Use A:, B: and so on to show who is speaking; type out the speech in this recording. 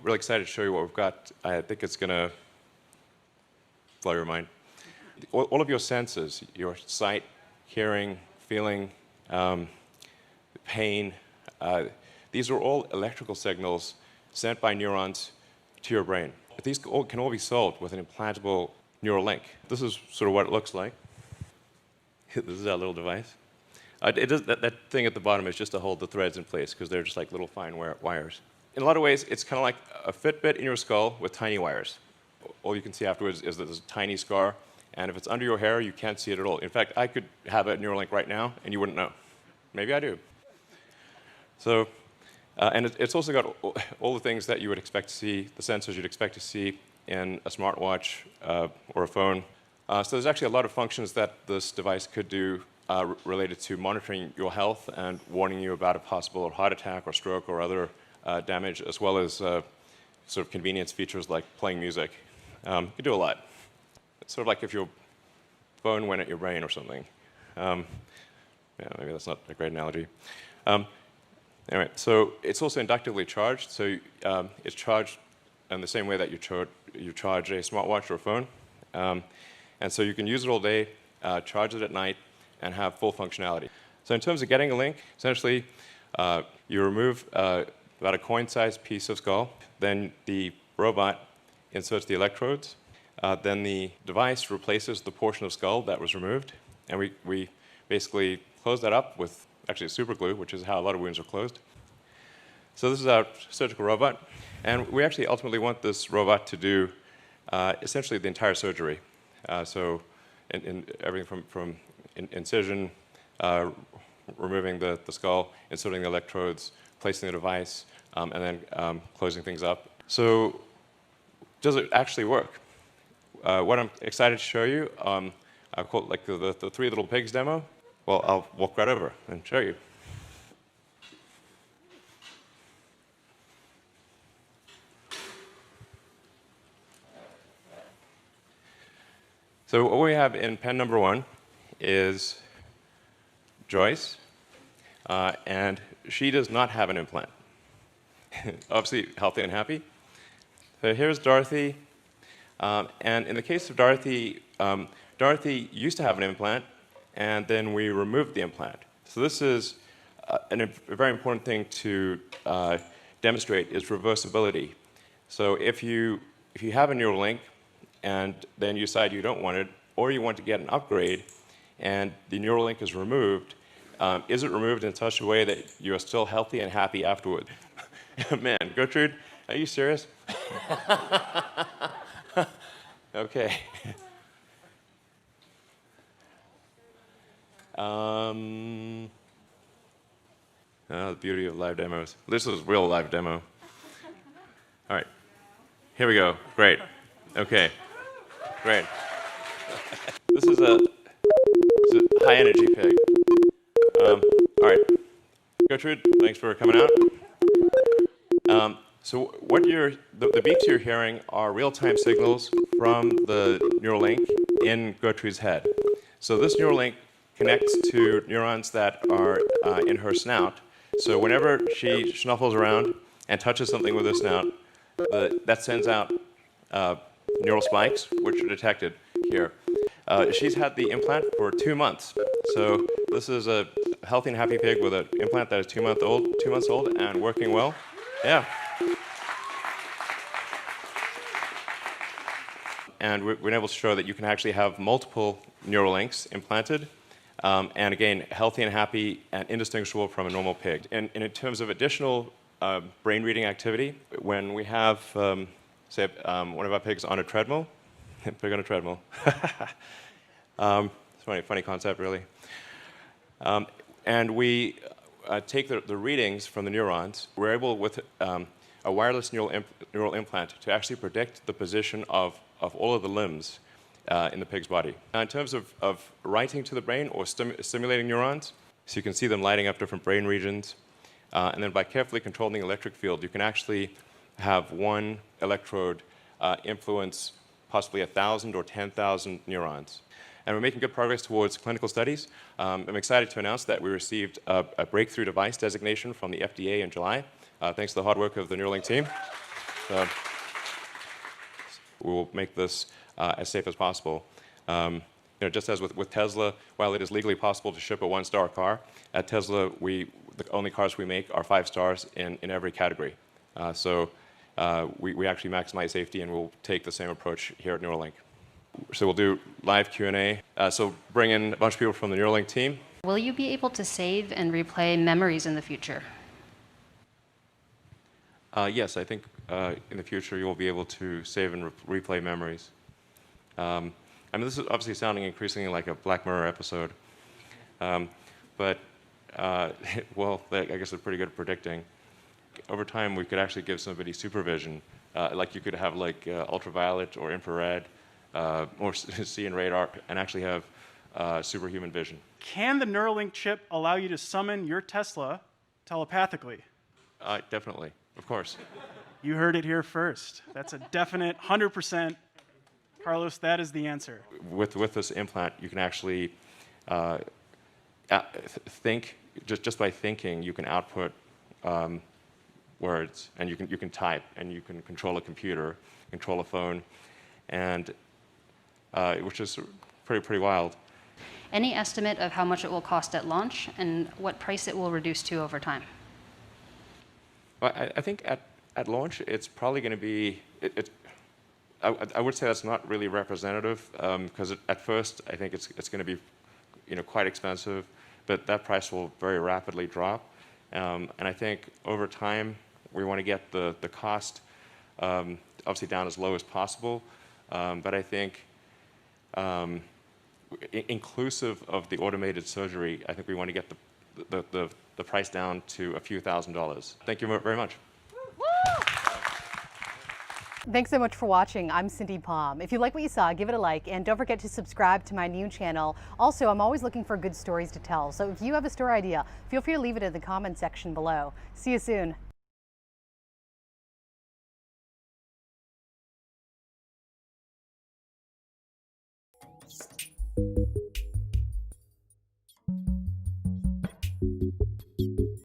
A: really excited to show you what we've got. I think it's going to blow your mind. All of your senses, your sight, hearing, feeling, pain, these are all electrical signals sent by neurons to your brain. These can all be solved with an implantable neural link. This is sort of what it looks like. This is our little device. That thing at the bottom is just to hold the threads in place because they're just like little fine wires. In a lot of ways, it's kind of like a Fitbit in your skull with tiny wires. All you can see afterwards is that there's a tiny scar, and if it's under your hair, you can't see it at all. In fact, I could have a neural link right now, and you wouldn't know. Maybe I do. So, and it's also got all the things that you would expect to see, the sensors you'd expect to see in a smartwatch or a phone. So there's actually a lot of functions that this device could do related to monitoring your health and warning you about a possible heart attack or stroke or other damage, as well as sort of convenience features like playing music. You can do a lot. It's sort of like if your phone went at your brain or something. Yeah, maybe that's not a great analogy. Anyway, so it's also inductively charged. So it's charged in the same way that you charge a smartwatch or a phone. And so you can use it all day, charge it at night, and have full functionality. So in terms of getting a link, essentially, you remove about a coin-sized piece of skull. Then the robot inserts the electrodes. Then the device replaces the portion of skull that was removed. And we basically close that up with actually super glue, which is how a lot of wounds are closed. So this is our surgical robot. And we actually ultimately want this robot to do essentially the entire surgery. So in everything from incision, removing the skull, inserting the electrodes, placing the device, and then closing things up. So does it actually work? What I'm excited to show you, I call it like the Three Little Pigs demo. Well, I'll walk right over and show you. So what we have in pen number 1 is Joyce, and she does not have an implant. Obviously healthy and happy. So here's Dorothy, and in the case of Dorothy, Dorothy used to have an implant, and then we removed the implant. So this is a very important thing to demonstrate is reversibility. So if you have a neural link, and then you decide you don't want it, or you want to get an upgrade, and the neural link is removed, is it removed in such a way that you are still healthy and happy afterward? Man, Gertrude, are you serious? Okay. Oh, the beauty of live demos. This is a real live demo. All right, here we go. Great. Okay, great. This is a high-energy pig. All right, Gertrude, thanks for coming out. So what the beeps you're hearing are real-time signals from the neural link in Gertrude's head. So this neural link connects to neurons that are in her snout. So whenever she snuffles around and touches something with her snout, that sends out neural spikes, which are detected here. She's had the implant for 2 months. So this is a healthy and happy pig with an implant that is 2 months old and working well. Yeah. And we've been able to show that you can actually have multiple neural links implanted, and again, healthy and happy and indistinguishable from a normal pig. And in terms of additional brain reading activity, when we have, say, one of our pigs on a treadmill, pig on a treadmill. It's a funny concept, really. And we take the readings from the neurons. We're able, with a wireless neural implant, to actually predict the position of all of the limbs in the pig's body. Now, in terms of writing to the brain or stimulating neurons, so you can see them lighting up different brain regions. And then by carefully controlling the electric field, you can actually have one electrode influence possibly 1,000 or 10,000 neurons. And we're making good progress towards clinical studies. I'm excited to announce that we received a breakthrough device designation from the FDA in July, thanks to the hard work of the Neuralink team. we will make this as safe as possible. Just as with Tesla, while it is legally possible to ship a 1-star car, at Tesla, the only cars we make are 5 stars in every category. So we actually maximize safety, and we'll take the same approach here at Neuralink. So we'll do live Q&A. So bring in a bunch of people from the Neuralink team.
B: Will you be able to save and replay memories in the future?
A: Yes, I think in the future you'll be able to save and replay memories. I mean, this is obviously sounding increasingly like a Black Mirror episode, but well, I guess they're pretty good at predicting. Over time, we could actually give somebody supervision, like you could have like ultraviolet or infrared, or see in radar, and actually have superhuman vision.
C: Can the Neuralink chip allow you to summon your Tesla telepathically?
A: Definitely, of course.
C: You heard it here first. That's a definite 100%. Carlos, that is the answer.
A: With this implant, you can actually think, just by thinking, you can output words, and you can type, and you can control a computer, control a phone, and which is pretty wild.
B: Any estimate of how much it will cost at launch and what price it will reduce to over time?
A: Well, I think at launch, it's probably going to be, I would say that's not really representative, because at first, I think it's going to be quite expensive, but that price will very rapidly drop. And I think over time, we want to get the cost obviously down as low as possible. But I think inclusive of the automated surgery, I think we want to get the price down to a few $1,000s. Thank you very much.
D: Thanks so much for watching. I'm Cindy Palm. If you like what you saw, give it a like, and don't forget to subscribe to my new channel. Also, I'm always looking for good stories to tell, so if you have a story idea, feel free to leave it in the comment section below. See you soon.